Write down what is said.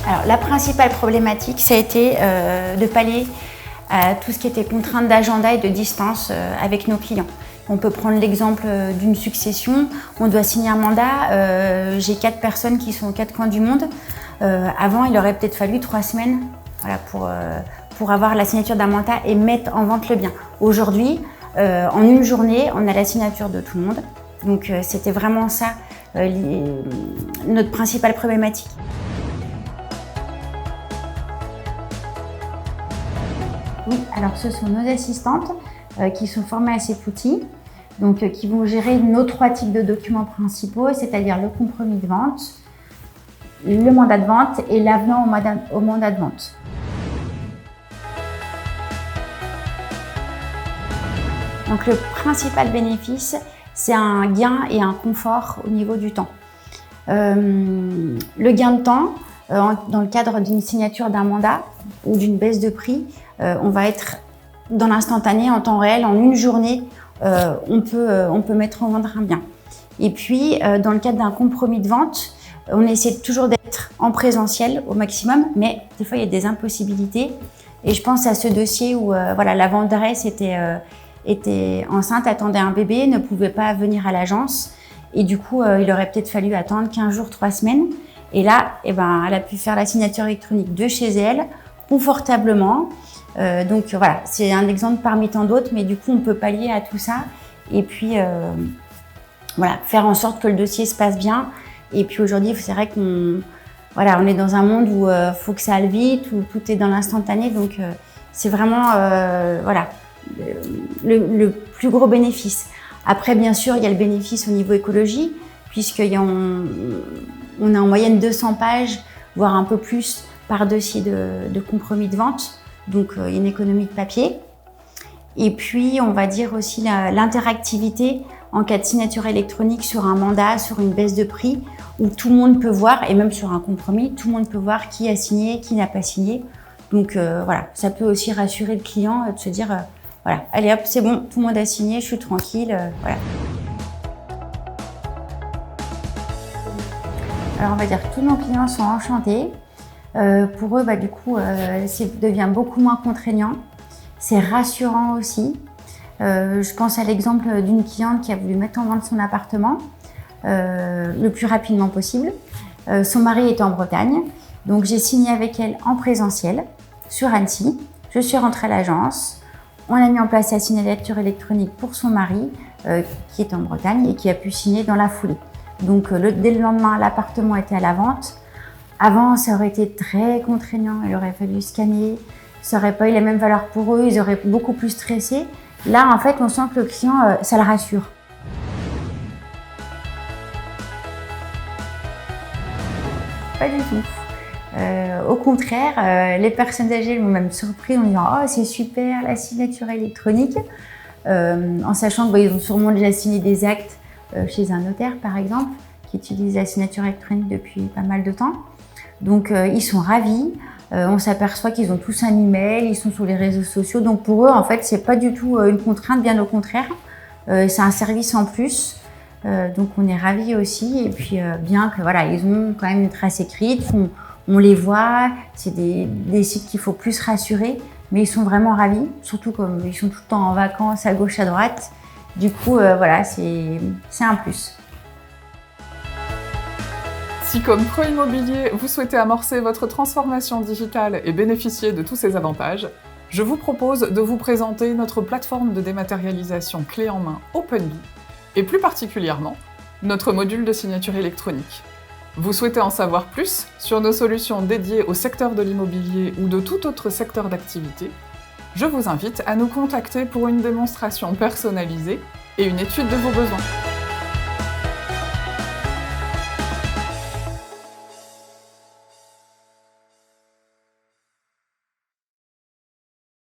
Alors, la principale problématique, ça a été de pallier à tout ce qui était contrainte d'agenda et de distance avec nos clients. On peut prendre l'exemple d'une succession. On doit signer un mandat. J'ai 4 personnes qui sont aux 4 coins du monde. Avant, il aurait peut-être fallu 3 semaines pour avoir la signature d'un mandat et mettre en vente le bien. Aujourd'hui, en une journée, on a la signature de tout le monde. Donc, c'était vraiment ça notre principale problématique. Oui, alors ce sont nos assistantes qui sont formées à cet outil, donc qui vont gérer nos 3 types de documents principaux, c'est-à-dire le compromis de vente, le mandat de vente et l'avenant au mandat de vente. Donc le principal bénéfice, c'est un gain et un confort au niveau du temps. Le gain de temps, dans le cadre d'une signature d'un mandat ou d'une baisse de prix, on va être dans l'instantané, en temps réel, en une journée, on peut mettre en vente un bien. Et puis, dans le cadre d'un compromis de vente, on essaie toujours d'être en présentiel au maximum, mais des fois, il y a des impossibilités. Et je pense à ce dossier où la venderesse était enceinte, attendait un bébé, ne pouvait pas venir à l'agence. Et du coup, il aurait peut-être fallu attendre 15 jours, 3 semaines. Et là, elle a pu faire la signature électronique de chez elle, confortablement. Donc voilà, c'est un exemple parmi tant d'autres, mais du coup, on peut pallier à tout ça. Et puis, faire en sorte que le dossier se passe bien. Et puis aujourd'hui, c'est vrai qu'on est dans un monde où il faut que ça aille vite, où tout est dans l'instantané. Donc, c'est vraiment le plus gros bénéfice. Après, bien sûr, il y a le bénéfice au niveau écologie, puisqu'on a en moyenne 200 pages, voire un peu plus, par dossier de compromis de vente. Donc, il y a une économie de papier. Et puis, on va dire aussi l'interactivité en cas de signature électronique sur un mandat, sur une baisse de prix, où tout le monde peut voir, et même sur un compromis, tout le monde peut voir qui a signé, qui n'a pas signé. Donc, ça peut aussi rassurer le client de se dire, allez hop, c'est bon, tout le monde a signé, je suis tranquille, voilà. Alors, on va dire que tous nos clients sont enchantés. Pour eux, ça devient beaucoup moins contraignant. C'est rassurant aussi. Je pense à l'exemple d'une cliente qui a voulu mettre en vente son appartement le plus rapidement possible. Son mari est en Bretagne, donc j'ai signé avec elle en présentiel sur Annecy. Je suis rentrée à l'agence. On a mis en place la signature électronique pour son mari qui est en Bretagne et qui a pu signer dans la foulée. Donc dès le lendemain, l'appartement était à la vente. Avant, ça aurait été très contraignant, il aurait fallu scanner, ça n'aurait pas eu la même valeur pour eux, ils auraient beaucoup plus stressé. Là, en fait, on sent que le client, ça le rassure. Pas du tout. Au contraire, les personnes âgées m'ont même surpris en disant « Oh, c'est super, la signature électronique !» en sachant qu'ils ont sûrement déjà signé des actes chez un notaire, par exemple, qui utilise la signature électronique depuis pas mal de temps. Donc, ils sont ravis. On s'aperçoit qu'ils ont tous un email, ils sont sur les réseaux sociaux. Donc, pour eux, en fait, c'est pas du tout une contrainte, bien au contraire. C'est un service en plus. Donc, on est ravis aussi. Et puis, bien que, ils ont quand même une trace écrite. On les voit. C'est des sites qu'il faut plus rassurer. Mais ils sont vraiment ravis. Surtout comme ils sont tout le temps en vacances, à gauche, à droite. Du coup, c'est un plus. Si comme Pro Immobilier, vous souhaitez amorcer votre transformation digitale et bénéficier de tous ces avantages, je vous propose de vous présenter notre plateforme de dématérialisation clé en main OpenBee et plus particulièrement notre module de signature électronique. Vous souhaitez en savoir plus sur nos solutions dédiées au secteur de l'immobilier ou de tout autre secteur d'activité? Je vous invite à nous contacter pour une démonstration personnalisée et une étude de vos besoins.